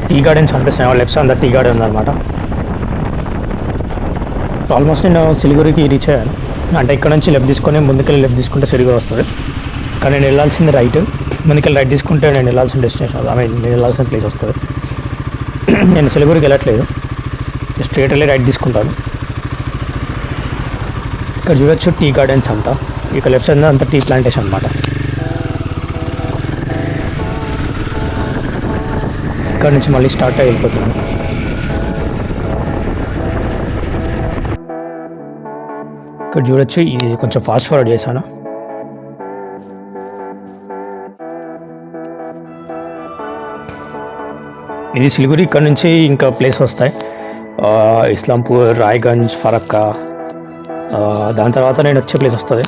టీ గార్డెన్స్ కనిపిస్తున్నాయి. లెఫ్ట్ సైడ్ టీ గార్డెన్ ఉందన్నమాట. ఆల్మోస్ట్ నేను సిలిగురికి రీచ్ అయ్యాను. అంటే ఇక్కడ నుంచి లెఫ్ట్ తీసుకొని ముందుకెళ్ళి లెఫ్ట్ తీసుకుంటే సిలిగురి వస్తుంది. కానీ నేను వెళ్ళాల్సింది రైట్. ముందుకెళ్ళి రైట్ తీసుకుంటే నేను వెళ్ళాల్సిన డెస్టినేషన్, నేను వెళ్ళాల్సిన ప్లేస్ వస్తుంది. నేను సిలిగురికి వెళ్ళట్లేదు, స్ట్రేట్ వెళ్ళి రైట్ తీసుకుంటాను. ఇక్కడ చూడొచ్చు టీ గార్డెన్స్ అంతా. ఇక్కడ లెఫ్ట్ సైడ్ అంతా టీ ప్లాంటేషన్ అనమాట. ఇక్కడ నుంచి మళ్ళీ స్టార్ట్ అయ్యి వెళ్ళిపోతున్నాను. ఇక్కడ చూడొచ్చు ఇది కొంచెం ఫాస్ట్ ఫార్వర్డ్ చేశాను. ఇది సిలిగురి. ఇక్కడ నుంచి ఇంకా ప్లేస్ వస్తాయి, ఇస్లాంపూర్, రాయ్గంజ్, ఫరక్కా. దాని తర్వాత నేను వచ్చే ప్లేస్ వస్తుంది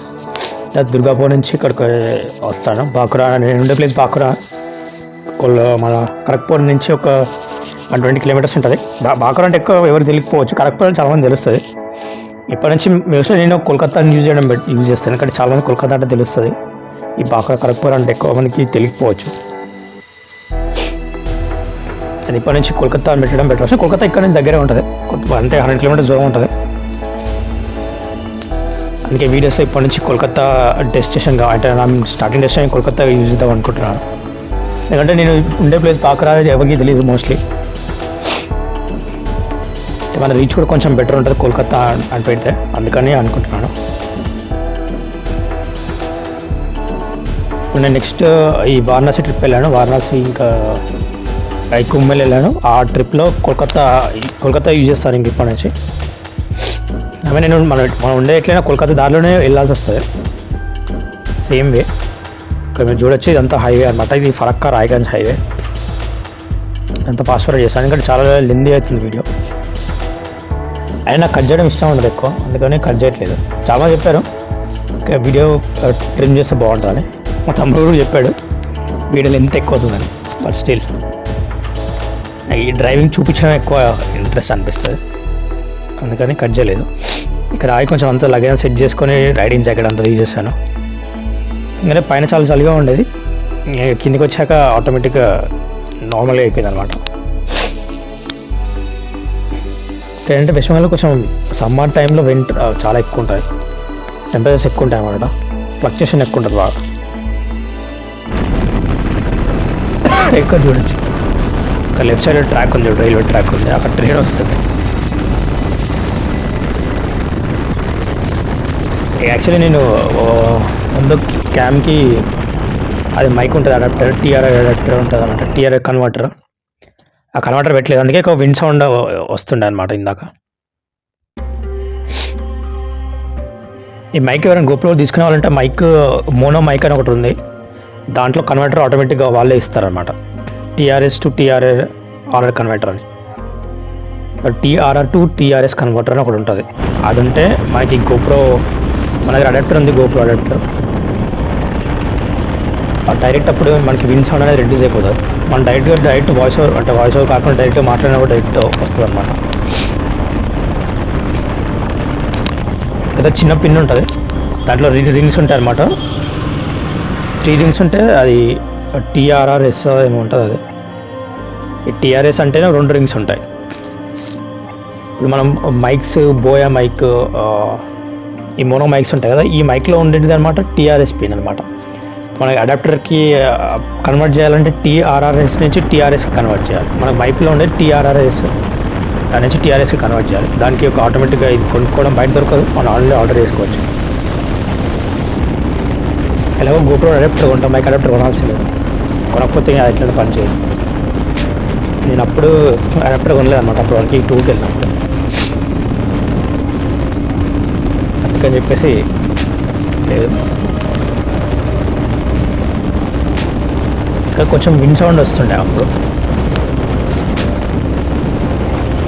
దుర్గాపూర్ నుంచి ఇక్కడికి వస్తాను. బాకురా, నేను ఉండే ప్లేస్ బాకురా. మన ఖరగ్పూర్ నుంచి ఒక 120 కిలోమీటర్స్ ఉంటుంది. బాకురా అంటే ఎక్కువ ఎవరు తెలియకపోవచ్చు, ఖరగ్పూర్ చాలామంది తెలుస్తుంది. ఇప్పటి నుంచి మోస్ట్లీ నేను కోల్కతాని యూజ్ చేస్తాను, ఎందుకంటే చాలామంది కోల్కతా అంటే తెలుస్తుంది. ఈ బాకురా, ఖరగ్పూర్ అంటే ఎక్కువ మనకి తెలియకపోవచ్చు. అది ఇప్పటి నుంచి కోల్కతా అని పెట్టడం బెటర్. అసలు కోల్కతా ఇక్కడ నుంచి దగ్గరే ఉంటుంది, అంటే 100 కిలోమీటర్స్ దూరం ఉంటుంది. అందుకే వీడియోస్లో ఇప్పటి నుంచి కోల్కతా డెస్టినేషన్గా, అంటే నా స్టార్టింగ్ డెస్టినేషన్ కోల్కతా యూజ్ చేద్దాం అనుకుంటున్నాను. ఎందుకంటే నేను ఉండే ప్లేస్ బాకురా ఎవరికి తెలియదు మోస్ట్లీ. మన రీచ్ కూడా కొంచెం బెటర్ ఉంటుంది కోల్కతా అని పెడితే, అందుకని అనుకుంటున్నాను. నేను నెక్స్ట్ ఈ వారణాసి ట్రిప్ వెళ్ళాను. వారణాసి ఇంకా కుంభల్ వెళ్ళాను. ఆ ట్రిప్లో కోల్కతా యూజ్ చేస్తాను ఇంక ఇప్పటి నుంచి. అవి నేను మనం ఉండే ఎట్లయినా కోల్కతా దారిలోనే వెళ్ళాల్సి వస్తుంది, సేమ్ వే. ఇక్కడ మీరు చూడొచ్చు ఇదంతా హైవే అనమాట. ఇది ఫరక్కా రాయ్గంజ్ హైవే. అంత ఫాస్ట్ ఫార్వర్డ్ చేశాను, ఎందుకంటే చాలా లెందీ అవుతుంది వీడియో. అయినా నాకు కట్ చేయడం ఇష్టం ఉండదు ఎక్కువ, అందుకని కట్ చేయట్లేదు. చాలా చెప్పారు వీడియో ట్రిమ్ చేస్తే బాగుంటుందని. మా తమ్ముడు కూడా చెప్పాడు వీడియోలు ఎంత ఎక్కువ అవుతుందని. బట్ స్టిల్ ఈ డ్రైవింగ్ చూపించడం ఎక్కువ ఇంట్రెస్ట్ అనిపిస్తుంది, అందుకని కట్ చేయలేదు. ఇక్కడ ఆగి కొంచెం అంతా లగేజ్ సెట్ చేసుకొని రైడింగ్ జాకెట్ అంతా తీసేసాను. ఇంకా పైన చాలా చలిగా ఉండేది, కిందికి వచ్చాక ఆటోమేటిక్గా నార్మల్గా అయిపోయింది అనమాట. ఏంటంటే వెస్ట్ బెంగాల్లో కొంచెం సమ్మర్ టైంలో చాలా ఎక్కువ ఉంటాయి, టెంపరేచర్స్ ఎక్కువ ఉంటాయి అన్నమాట. ఫ్లక్చుయేషన్ ఎక్కువ ఉంటుంది బాగా. ఇక్కడ చూడొచ్చు, ఇక్కడ లెఫ్ట్ సైడ్ ట్రాక్ ఉంది, రైల్వే ట్రాక్ ఉంది, అక్కడ ట్రైన్ వస్తుంది. యాక్చువల్లీ నేను ముందు క్యామ్కి అది మైక్ ఉంటుంది, అడాప్టర్, టీఆర్ఐ అడాప్టర్ ఉంటుంది అనమాట, టీఆర్ఐ కన్వర్టర్. ఆ కన్వర్టర్ పెట్టలేదు, అందుకే ఒక విండ్ సౌండ్ వస్తుండే అనమాట ఇందాక. ఈ మైక్ ఎవరైనా గోప్రో తీసుకునే వాళ్ళంటే మోనో మైక్ అని ఒకటి ఉంది, దాంట్లో కన్వర్టర్ ఆటోమేటిక్గా వాళ్ళే ఇస్తారనమాట. టీఆర్ఎస్ టు టీఆర్ఆర్ కన్వర్టర్ అని, టీఆర్ఆర్ టు టీఆర్ఎస్ కన్వర్టర్ అని ఒకటి ఉంటుంది. అది ఉంటే మనకి గోప్రో, మన దగ్గర అడాప్టర్ ఉంది, గోప్రో అడాప్టర్. డైరెక్ట్ అప్పుడు మనకి విండ్ సౌండ్ అనేది రెడ్యూస్ అయిపోతుంది. మనం డైరెక్ట్ వాయిస్ ఓవర్ కాకుండా డైరెక్ట్గా మాట్లాడినప్పుడు డైరెక్ట్ వస్తుంది అనమాట. లేదా చిన్న పిన్ ఉంటుంది, దాంట్లో రింగ్స్ ఉంటాయి అనమాట. 3 రింగ్స్ ఉంటే అది టీఆర్ఆర్ఎస్ ఏమో ఉంటుంది. అది ఈ టీఆర్ఎస్ అంటేనే 2 రింగ్స్ ఉంటాయి. ఇప్పుడు మనం మైక్స్, బోయా మైక్, ఈ మోనో మైక్స్ ఉంటాయి కదా, ఈ మైక్లో ఉండేది అనమాట టీఆర్ఎస్ పిన్ అనమాట. మనకి అడాప్టర్కి కన్వర్ట్ చేయాలంటే టీఆర్ఆర్ఎస్ నుంచి టీఆర్ఎస్కి కన్వర్ట్ చేయాలి. మనకు మైక్లో ఉండేది టీఆర్ఆర్ఎస్, దాని నుంచి టీఆర్ఎస్కి కన్వర్ట్ చేయాలి. దానికి ఒక ఆటోమేటిక్గా ఇది కొనుక్కోవడం బయట దొరకదు, మనం ఆల్రెడీ ఆర్డర్ చేసుకోవచ్చు. ఎలాగో గోప్రో అడాప్టర్ కొంటాం, మైక్ అడాప్టర్ కొనాల్సిందే, కొనకపోతే అది ఎట్లా పని చేయదు. నేను అప్పుడు అడాప్టర్ కొనలేదు అనమాట, అప్పుడు వరకు టూర్కి వెళ్ళినప్పుడు. అందుకని చెప్పేసి లేదు. ఇక్కడ కొంచెం విండ్ సౌండ్ వస్తుండే అప్పుడు,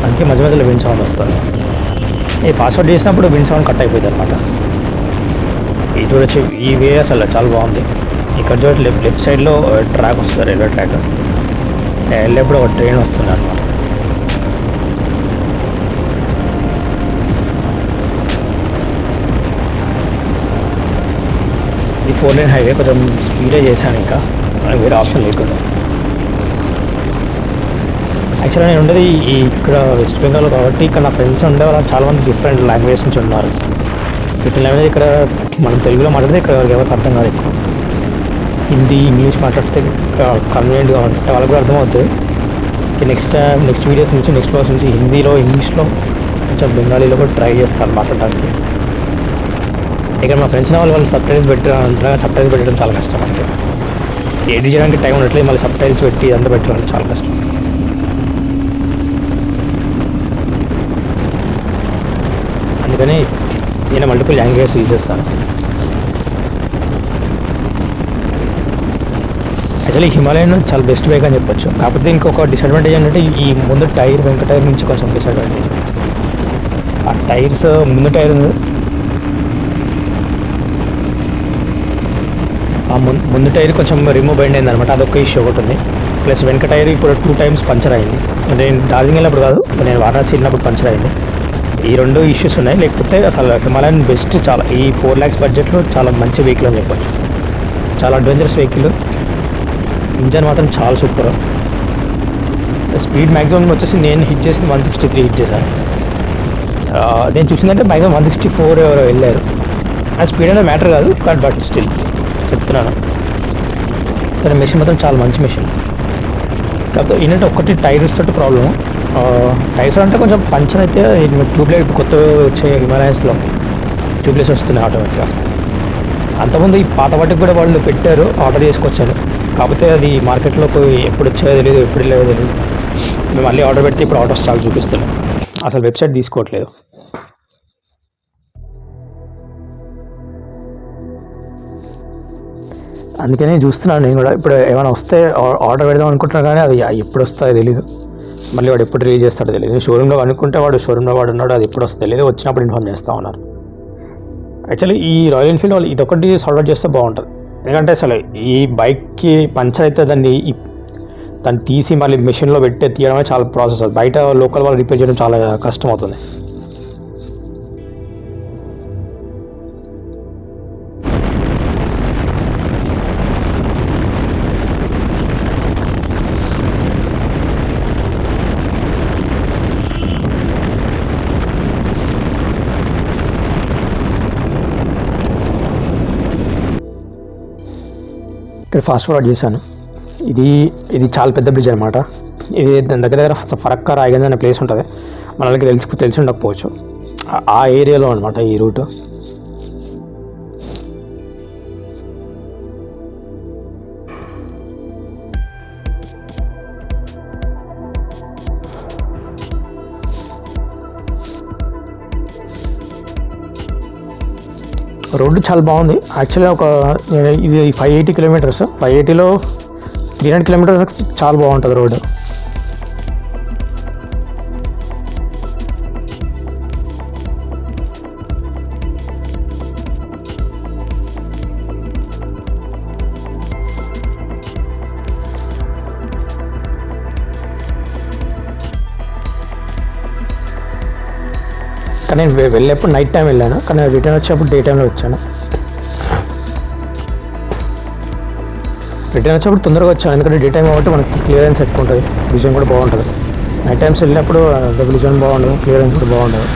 అందుకే మధ్య మధ్యలో విండ్ సౌండ్ వస్తుంది. ఈ ఫాస్ట్ ఫార్వర్డ్ చేసినప్పుడు విండ్ సౌండ్ కట్ అయిపోయింది అనమాట. ఇది చూడొచ్చు, ఈ వే అసలు చాలా బాగుంది. ఇక్కడ చూడ లెఫ్ట్ సైడ్లో ట్రాక్ వస్తుంది, రైల్వే ట్రాక్. వెళ్ళేప్పుడు ఒక ట్రైన్ వస్తుంది అనమాట. ఈ 4 లేన్ హైవే కొంచెం స్పీడే చేశాను, ఇంకా వేరే ఆప్షన్ లేకుండా. యాక్చువల్గా నేను ఉండేది ఇక్కడ వెస్ట్ బెంగాల్ కాబట్టి ఇక్కడ నా ఫ్రెండ్స్ ఉండే వాళ్ళు చాలామంది డిఫరెంట్ లాంగ్వేజ్ నుంచి ఉన్నారు. డిఫరెంట్ లాంగ్వేజ్ ఇక్కడ మనం తెలుగులో మాట్లాడితే ఇక్కడ ఎవరికి అర్థం కాదు. ఎక్కువ హిందీ ఇంగ్లీష్ మాట్లాడితే కన్వీనియంట్గా ఉంటే వాళ్ళకి కూడా అర్థమవుతుంది. నెక్స్ట్ వీడియోస్ నుంచి నెక్స్ట్ క్లాస్ నుంచి హిందీలో ఇంగ్లీష్లో కొంచెం బెంగాలీలో కూడా ట్రై చేస్తారు మాట్లాడడానికి. ఇక్కడ మా ఫ్రెండ్స్ వాళ్ళు సబ్టైటిల్స్ పెట్టారంటే సబ్టైటిల్స్ పెట్టడం చాలా కష్టం. అంటే ఎడిట్ చేయడానికి టైం ఉండట్లేదు, మళ్ళీ సబ్టైటిల్స్ పెట్టి అంతా పెట్టాలంటే చాలా కష్టం. అందుకని నేను మల్టిపుల్ లాంగ్వేజెస్ యూజ్ చేస్తాను. యాక్చువల్లీ హిమాలయన్ చాలా బెస్ట్ బైక్ అని చెప్పొచ్చు. కాకపోతే ఇంకొక డిసడ్వాంటేజ్ ఏంటంటే ఈ ముందు టైర్ వెనక టైర్ నుంచి కొంచెం డిసడ్వాంటేజ్. ఆ టైర్స్ ముందు టైర్ ముందు టైర్ కొంచెం రిమూవ్ అయింది అనమాట, అదొక ఇష్యూ ఒకటి ఉంది. ప్లస్ వెనక టైర్ ఇప్పుడు 2 times పంచర్ అయింది. నేను డార్జిలింగ్ వెళ్ళినప్పుడు కాదు, నేను వారణాసి వెళ్ళినప్పుడు పంచర్ అయింది. ఈ 2 ఇష్యూస్ ఉన్నాయి. లేకపోతే అసలు హిమాలయన్ బెస్ట్. చాలా ఈ 4 lakhs బడ్జెట్లో చాలా మంచి వెహికల్ అని చెప్పొచ్చు. చాలా అడ్వెంచరస్ వెహికల్. ఇంజన్ మాత్రం చాలా సూపర్. స్పీడ్ మ్యాక్సిమం వచ్చేసి నేను హిట్ చేసింది 163 హిట్ చేశాను. నేను చూసిందంటే మ్యాక్సిమం 164 ఎవరో వెళ్ళారు. ఆ స్పీడ్ అనేది మ్యాటర్ కాదు, బట్ స్టిల్ చెప్తున్నాను. కానీ మెషిన్ మాత్రం చాలా మంచి మెషిన్. కాకపోతే ఏంటంటే ఒక్కటి టైర్స్ తోటి ప్రాబ్లము. టైర్స్ అంటే కొంచెం పంచర్ అయితే ట్యూబ్లైట్ కొత్త వచ్చే హిమాలయన్స్లో ట్యూబ్లెస్ వస్తున్నాయి ఆటోమేటిక్గా. అంతకుముందు ఈ పాత వాటికి కూడా వాళ్ళు పెట్టారు, ఆర్డర్ చేసుకొచ్చాను. కాకపోతే అది మార్కెట్లోకి ఎప్పుడు వచ్చాయో తెలియదు, ఎప్పుడు వెళ్ళేదో తెలియదు. మేము మళ్ళీ ఆర్డర్ పెడితే ఇప్పుడు ఆటో స్టాక్ చూపిస్తున్నాం. అసలు వెబ్సైట్ తీసుకోవట్లేదు. అందుకనే చూస్తున్నాను నేను కూడా. ఇప్పుడు ఏమైనా వస్తే ఆర్డర్ పెడదాం అనుకుంటున్నా, కానీ అది ఎప్పుడు వస్తాయో తెలీదు. మళ్ళీ వాడు ఎప్పుడు రిలీజ్ చేస్తాడో తెలియదు. షోరూంలో అనుకుంటే షోరూంలో వాడు ఉన్నాడు, అది ఎప్పుడు వస్తుందో తెలియదు. వచ్చినప్పుడు ఇన్ఫార్మ్ చేస్తూ ఉన్నారు. యాక్చువల్లీ ఈ రాయల్ ఎన్ఫీల్డ్ వాళ్ళు ఇదొకటి సార్ట్ అవుట్ చేస్తే బాగుంటుంది. ఎందుకంటే అసలు ఈ బైక్కి పంచర్ అయితే దాన్ని తీసి మళ్ళీ మెషిన్లో పెట్టి తీయడమే చాలా ప్రాసెస్. అది బయట లోకల్ వాళ్ళు రిపేర్ చేయడం చాలా కష్టం అవుతుంది. ఇక్కడ ఫాస్ట్ ఫార్వర్డ్ చేశాను. ఇది చాలా పెద్ద బ్రిడ్జ్ అనమాట. ఇది దాని దగ్గర ఫరక్కా రాయగంజ్ అనే ప్లేస్ ఉంటుంది. మనకి తెలిసి ఉండకపోవచ్చు. ఆ ఏరియాలో అనమాట ఈ రూటు. రోడ్డు చాలా బాగుంది. యాక్చువల్గా ఇది 580 kilometers. 580లో 300 kilometers చాలా బాగుంటుంది రోడ్డు. కానీ నేను వెళ్ళేప్పుడు నైట్ టైం వెళ్ళాను, కానీ రిటర్న్ వచ్చేప్పుడు డే టైంలో వచ్చాను. రిటర్న్ వచ్చేప్పుడు తొందరగా వచ్చాను, ఎందుకంటే డే టైం కాబట్టి మనకి క్లియరెన్స్ ఎక్కువ ఉంటుంది, విజన్ కూడా బాగుంటుంది. నైట్ టైమ్స్ వెళ్ళినప్పుడు విజన్ బాగుండదు, క్లియరెన్స్ కూడా బాగుండదు.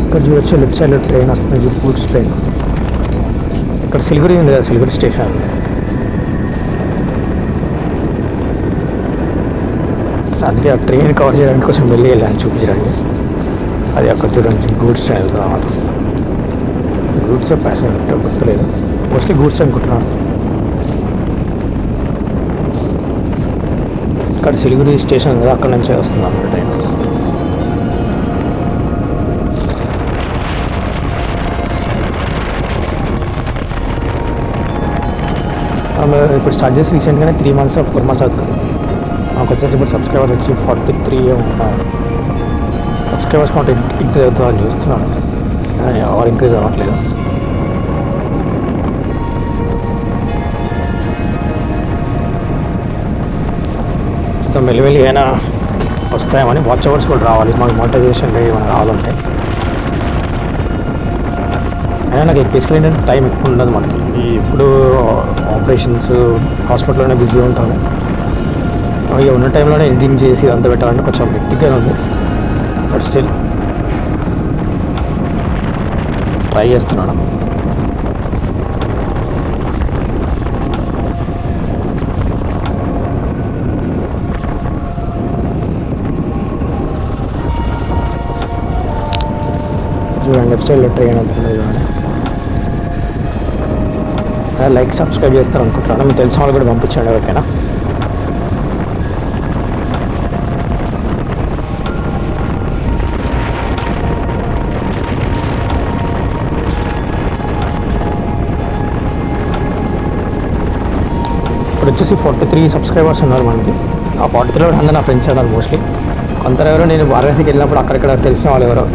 ఇక్కడ చూడొచ్చు లెఫ్ట్ సైడ్లో ట్రైన్ వస్తుంది, గూడ్స్ ట్రైన్. ఇక్కడ సిలిగురి ఉంది కదా, సిలిగురి స్టేషన్. అందుకే ఆ ట్రైన్ కవర్ చేయడానికి కొంచెం వెళ్ళి వెళ్ళాను చూపించడానికి. అది అక్కడ చూడండి గూడ్స్ ట్రైన్ వెళ్తుంది అన్నమాట. గూడ్స్ ప్యాసింజర్ గుర్తులేదు, మోస్ట్లీ గూడ్స్ అనుకుంటున్నాను. ఇక్కడ సిలిగురి స్టేషన్ కదా, అక్కడ నుంచే వస్తుంది అన్నమాట ట్రైన్. ఇప్పుడు స్టార్ట్ చేసి రీసెంట్గానే 3 months or 4 months అవుతుంది. మాకు వచ్చేసి ఇప్పుడు సబ్స్క్రైబర్స్ వచ్చి 43 ఉంటారు. సబ్స్క్రైబర్స్ కౌంట్ ఇంక్రీజ్ అవుతుందని చూస్తున్నాను, ఎవరు ఇంక్రీజ్ అవ్వట్లేదు. చూద్దాం మెల్లిమెల్లి అయినా వస్తాయేమని. వాచ్ అవర్స్ కూడా రావాలి, మాకు మోటివేషన్ ఏమైనా రావాలంటే. అయినా నాకు బేసికలీ ఏంటంటే టైం ఎక్కువ ఉండదు మనకి. ఇప్పుడు ఆపరేషన్స్ హాస్పిటల్లోనే బిజీగా ఉంటాము. ఇక ఉన్న టైంలోనే ఎడిటింగ్ చేసి అంతా పెట్టాలంటే కొంచెం హెక్టిక్గా ఉంది. బట్ స్టిల్ ట్రై చేస్తున్నాను. చూడండి లెఫ్ట్ సైడ్లో ట్రైన్ వెళ్తుంది చూడండి. లైక్ సబ్స్క్రైబ్ చేస్తారు అనుకుంటున్నాను. మీకు తెలిసిన వాళ్ళు కూడా పంపించండి ఎవరికైనా. ఇప్పుడు వచ్చేసి 43 సబ్స్క్రైబర్స్ ఉన్నారు మనకి. ఆ 43లో అందరూ నా ఫ్రెండ్స్ ఉన్నారు మోస్ట్లీ. కొందరెవరో నేను వారణాసికి వెళ్ళినప్పుడు అక్కడక్కడ తెలిసిన వాళ్ళు ఎవరో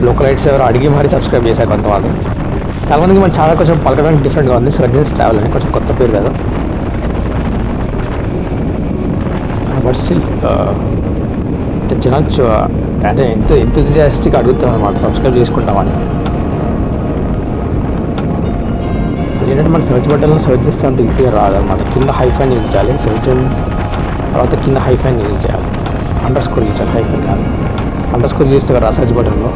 లోకలైట్స్ ఎవరో అడిగి మరీ సబ్స్క్రైబ్ చేశారు కొంతమంది. చాలామందికి మన ఛానల్ కొంచెం పలకడానికి డిఫరెంట్గా ఉంది. సర్జన్స్ ట్రావెల్ అని కొంచెం కొత్త పేరు కదా. బట్ స్టిల్ జనాలు అంటే ఎంతూజియాస్టిక్ అడుగుతాం అన్నమాట సబ్స్క్రైబ్ చేసుకుంటామని. ఏంటంటే మన సెర్చ్ బటన్లో సెర్చ్ చేస్తే అంత ఈజీగా రాదన్నమాట. కింద హైఫైన్ యూజ్ చేయాలి. సెర్చ్ తర్వాత కింద హైఫైన్ యూజ్ చేయాలి. అండర్ స్కోర్ యూజ్ చేయాలి, హైఫైన్ కాదు. అండర్ స్కోర్ చేస్తే కదా సెర్చ్ బటన్లో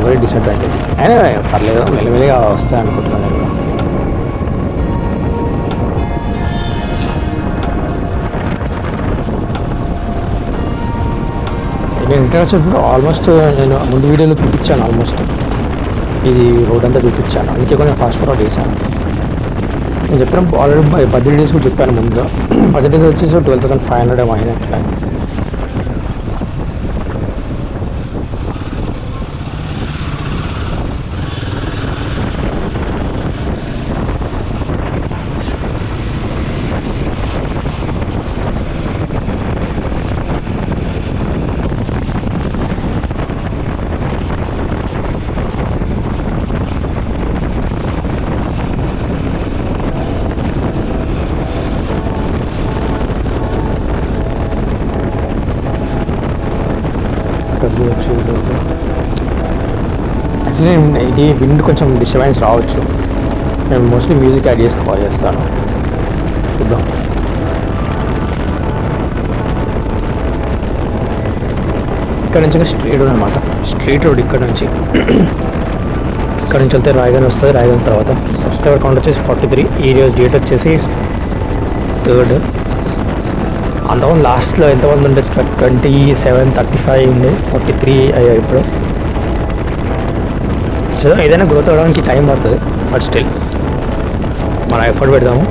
వెరీ డిసడ్వాంటేజ్. అయినా పర్లేదు, మెల్లమెల్లిగా వస్తాయి అనుకుంటున్నాను నేను. నేను రిటర్న్ వచ్చినప్పుడు ఆల్మోస్ట్ నేను ముందు వీడియోలో చూపించాను. ఆల్మోస్ట్ ఇది రోడ్ అంతా చూపించాను. అందుకే కొంచెం ఫాస్ట్ ఫార్వర్డ్ చేశాను. నేను చెప్పిన ఆల్రెడీ బడ్జెట్ డేస్ కూడా చెప్పాను ముందుగా. బడ్జెట్ డేస్ వచ్చేసి 12,500 అయినట్లే. యాక్చువల్లీ ఇది విండ్ కొంచెం డిస్టర్బెన్స్ రావచ్చు. నేను మోస్ట్లీ మ్యూజిక్ యాడ్ చేసి కాల్ చేస్తాను. చూద్దాం. ఇక్కడ నుంచి స్ట్రీట్ రోడ్ అనమాట. స్ట్రీట్ రోడ్ ఇక్కడ నుంచి వెళ్తే రాయగన్ వస్తుంది. రాయగన్ తర్వాత సబ్స్క్రైబర్ కౌంట్ వచ్చేసి 43. ఈ రోజు డేట్ వచ్చేసి 3rd. అంతమంది లాస్ట్లో ఎంతమంది ఉండే 27, 35 ఉండే 43 అయ్యారు ఇప్పుడు. సో ఏదైనా గ్రోత్ అవ్వడానికి టైం పడుతుంది. బట్ స్టిల్ మన ఎఫర్ట్ పెడదాము.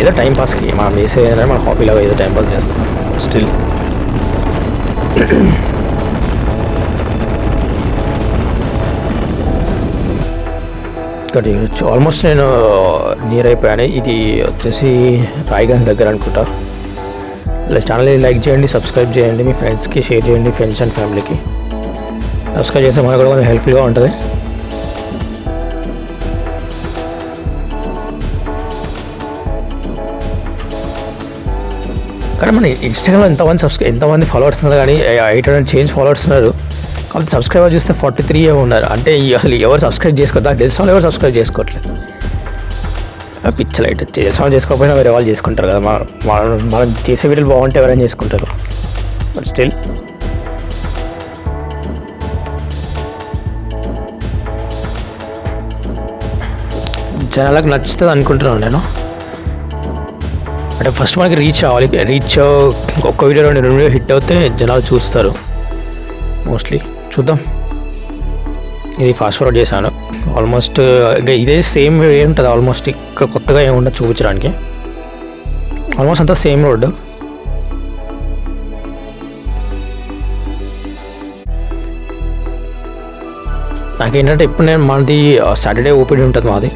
ఏదో టైంపాస్కి మనం చేసేది ఏంటంటే మన హాబీలాగా ఏదో టైంపాస్ చేస్తాం. స్టిల్ ఇక్కడ ఆల్మోస్ట్ నేను నియర్ అయిపోయాను. ఇది వచ్చేసి రాయగంజ్ దగ్గర అనుకుంటా. ఛానల్ని లైక్ చేయండి, సబ్స్క్రైబ్ చేయండి, మీ ఫ్రెండ్స్కి షేర్ చేయండి, ఫ్రెండ్స్ అండ్ ఫ్యామిలీకి. సబ్స్క్రైబ్ చేస్తే మనకు కూడా కొంచెం హెల్ప్ఫుల్గా ఉంటుంది. కానీ మన ఇన్స్టాగ్రామ్లో ఎంతమంది ఫాలోవర్స్ ఉన్నారు, కానీ 800 చేంజ్ ఫాలోవర్స్ ఉన్నారు. కాబట్టి సబ్స్క్రైబర్ చూస్తే 43 ఉన్నారు. అంటే అసలు ఎవరు సబ్స్క్రైబ్ చేసుకోవట్లేదు. నాకు తెలిసిన వాళ్ళు ఎవరు సబ్స్క్రైబ్ చేసుకోవట్లేదు. పిచ్చలైట్ తెలిసిన చేసుకోకపోయినా వేరే వాళ్ళు చేసుకుంటారు కదా. మనం చేసే వీడియోలు బాగుంటే ఎవరైనా చేసుకుంటారు. బట్ స్టిల్ జనాలకు నచ్చుతుంది అనుకుంటున్నాను నేను. అంటే ఫస్ట్ మనకి రీచ్ అవ్వాలి. ఒక్క వీడియో 2 వీడియో హిట్ అవుతే జనాలు చూస్తారు మోస్ట్లీ. చూద్దాం. ఇది ఫాస్ట్ ఫార్వర్డ్ చేశాను. ఆల్మోస్ట్ ఇంకా ఇదే సేమ్ ఏముంటుంది. ఆల్మోస్ట్ ఇక్కడ కొత్తగా ఏముండదు చూపించడానికి. ఆల్మోస్ట్ అంతా సేమ్ రోడ్డు. నాకేంటంటే ఇప్పుడు మనది సాటర్డే ఓపీడీ ఉంటుంది మాది.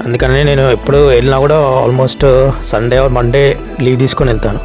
అందుకని నేను ఎప్పుడు వెళ్ళినా కూడా almost Sunday or Monday leave తీసుకొని వెళ్తాను.